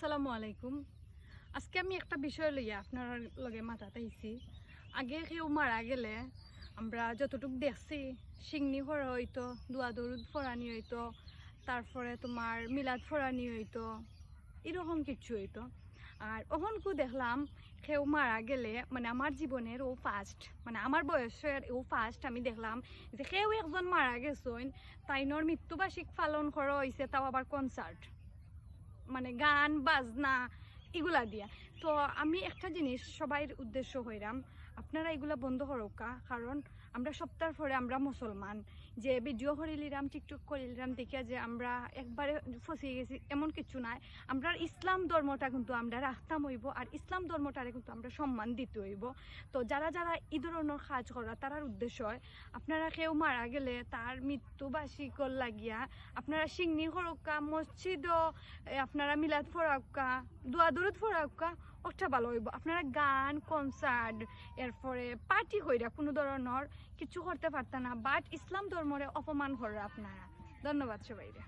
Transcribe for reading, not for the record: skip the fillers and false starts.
আসসালামু আলাইকুম। আজকে আমি একটা বিষয় লইয়া আপনার লগে মাথাতে আইছি। আগে কেউ মারা গেলে আমরা যতটুকু দেখছি সিংনি ফোড়া হইতো, দোয়া দরুদ ফোড়ানি হইতো, তারপরে তোমার মিলাদ ফোড়ানি হইতো, এরকম কিছু হইতো। আর ওখানকু দেখলাম কেউ মারা গেলে মানে আমার জীবনের ও ফার্স্ট, মানে আমার বয়সের ও ফার্স্ট আমি দেখলাম যে কেউ একজন মারা গেছেন, তাইনোর মৃত্যুবার্ষিক পালন করা হয়েছে, তাও আবার কনসার্ট, মানে গান বাজনা এগুলা দিয়া। তো আমি একটা জিনিস সবাই উদ্দেশ্য হইলাম, আপনারা এগুলা বন্ধ করোকা, কারণ আমরা সপ্তাহ পরে আমরা মুসলমান, যে ভিডিও করিলিরাম টিকটক করিলিরাম দেখিয়া যে আমরা একবারে ফসিয়ে গেছি এমন কিছু নাই। আমরা ইসলাম ধর্মটা কিন্তু আমরা রাখতাম হইব, আর ইসলাম ধর্মটারে কিন্তু আমরা সম্মান দিতে হইব। তো যারা যারা এই ধরনের কাজ করা তারার উদ্দেশ্য হয়, আপনারা কেউ মারা গেলে তার মৃত্যুবার্ষিকর লাগিয়া আপনারা সিংনি করোকা, মসজিদও আপনারা মিলাদ ফোরাক্কা, দোয়া দরুদ ফোরাক্কা, ওটা ভালো হইব। আপনারা গান কনসার্ট এরপরে পার্টি কইরা কোনো ধরনের কিছু করতে পারত না, বাট ইসলাম ধর্মরে অপমান করে আপনারা। ধন্যবাদ সবাইরে।